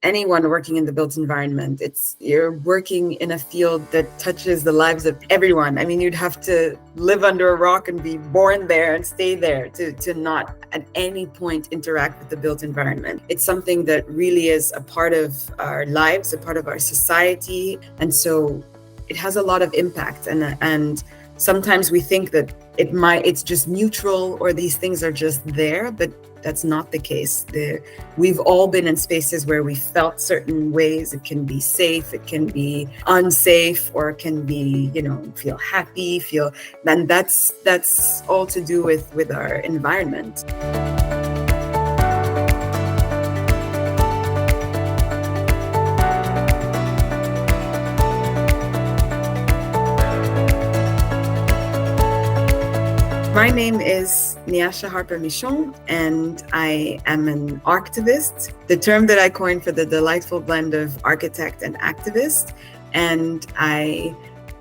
anyone working in the built environment, you're working in a field that touches the lives of everyone. I mean, you'd have to live under a rock and be born there and stay there to not at any point interact with the built environment. It's something that really is a part of our lives, a part of our society. And so it has a lot of impact. And sometimes we think that it's just neutral or these things are just there, but that's not the case. We've all been in spaces where we felt certain ways. It can be safe, it can be unsafe, or it can be, feel happy, and that's all to do with our environment. My name is Nyasha Harper-Michon, and I am an Archtivist, the term that I coined for the delightful blend of architect and activist. And I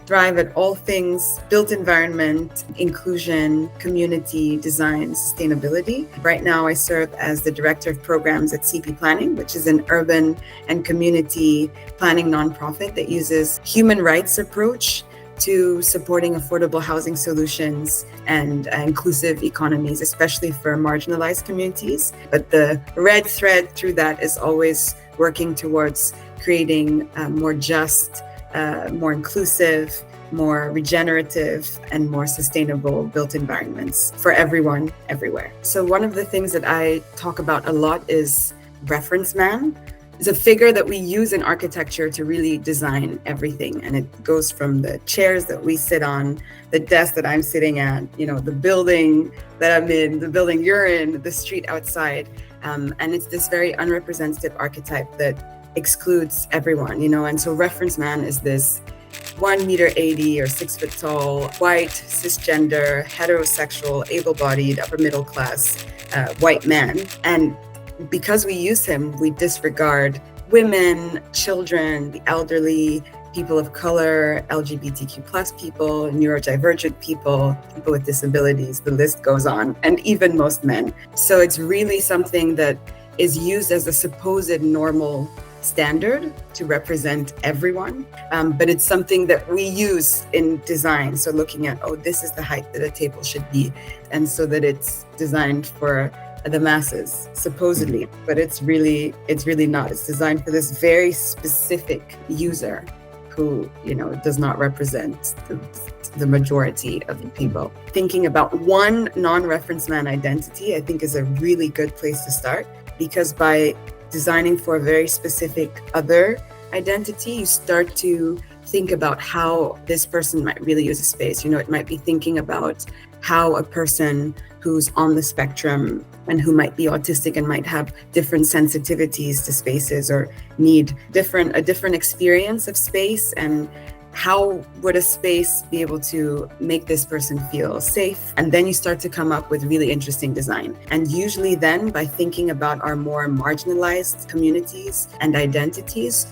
thrive at all things built environment, inclusion, community, design, sustainability. Right now, I serve as the Director of Programs at CP Planning, which is an urban and community planning nonprofit that uses human rights approach to supporting affordable housing solutions and inclusive economies, especially for marginalized communities. But the red thread through that is always working towards creating more just, more inclusive, more regenerative, and more sustainable built environments for everyone, everywhere. So one of the things that I talk about a lot is reference man. It's a figure that we use in architecture to really design everything. And it goes from the chairs that we sit on, the desk that I'm sitting at, the building that I'm in, the building you're in, the street outside. And it's this very unrepresentative archetype that excludes everyone, and so reference man is this 1.80 meters or 6 foot tall, white, cisgender, heterosexual, able-bodied, upper middle class, white man. And because we use him, we disregard women, children, the elderly, people of color, LGBTQ plus people, neurodivergent people, people with disabilities, the list goes on, and even most men. So it's really something that is used as a supposed normal standard to represent everyone, but it's something that we use in design. So looking at, this is the height that a table should be, and so that it's designed for the masses, supposedly, but it's really not. It's designed for this very specific user who, does not represent the majority of the people. Thinking about one non-reference man identity, I think, is a really good place to start, because by designing for a very specific other identity, you start to think about how this person might really use a space. It might be thinking about how a person who's on the spectrum and who might be autistic and might have different sensitivities to spaces or need a different experience of space, and how would a space be able to make this person feel safe? And then you start to come up with really interesting design. And usually then, by thinking about our more marginalized communities and identities,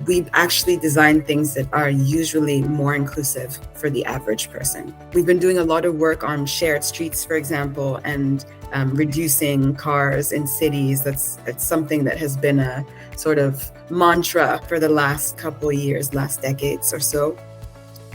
we've actually designed things that are usually more inclusive for the average person. We've been doing a lot of work on shared streets, for example, and reducing cars in cities. That's something that has been a sort of mantra for the last couple years, last decades or so.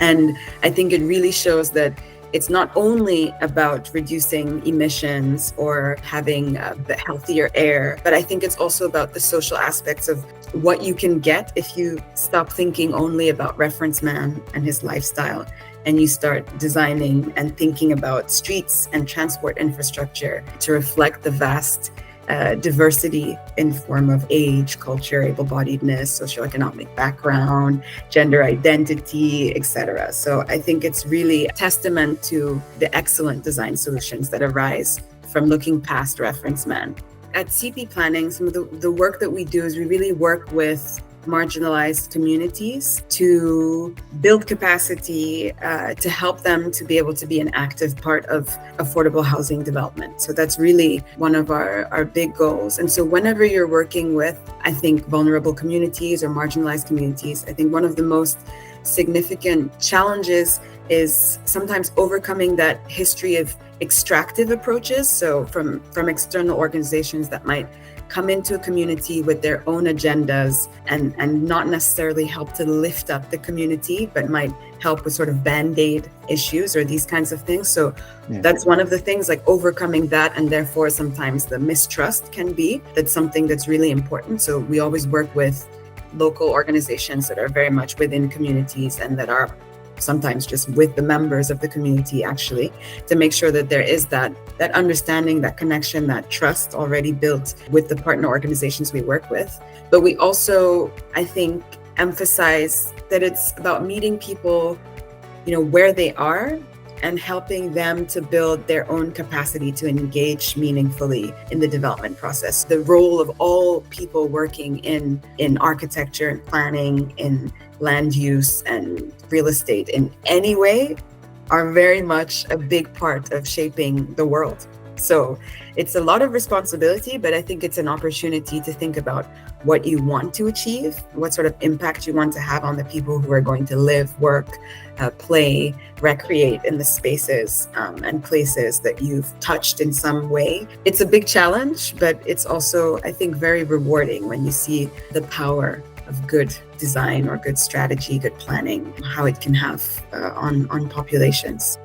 And I think it really shows that it's not only about reducing emissions or having healthier air, but I think it's also about the social aspects of what you can get if you stop thinking only about reference man and his lifestyle, and you start designing and thinking about streets and transport infrastructure to reflect the vast diversity in form of age, culture, able-bodiedness, socioeconomic background, gender identity, etc. So I think it's really a testament to the excellent design solutions that arise from looking past reference man. At CP Planning, some of the work that we do is we really work with marginalized communities to build capacity to help them to be able to be an active part of affordable housing development. So that's really one of our big goals. And so whenever you're working with, I think, vulnerable communities or marginalized communities, I think one of the most significant challenges is sometimes overcoming that history of extractive approaches. So from external organizations that might come into a community with their own agendas and not necessarily help to lift up the community, but might help with sort of band-aid issues or these kinds of things. So that's one of the things, like overcoming that, and therefore sometimes the mistrust can be, that's something that's really important. So we always work with local organizations that are very much within communities and that are sometimes just with the members of the community, actually, to make sure that there is that understanding, that connection, that trust already built with the partner organizations we work with. But we also, I think, emphasize that it's about meeting people, where they are, and helping them to build their own capacity to engage meaningfully in the development process. The role of all people working in architecture and planning, in land use and real estate in any way, are very much a big part of shaping the world. So it's a lot of responsibility, but I think it's an opportunity to think about what you want to achieve, what sort of impact you want to have on the people who are going to live, work, play, recreate in the spaces and places that you've touched in some way. It's a big challenge, but it's also, I think, very rewarding when you see the power of good design or good strategy, good planning, how it can have on populations.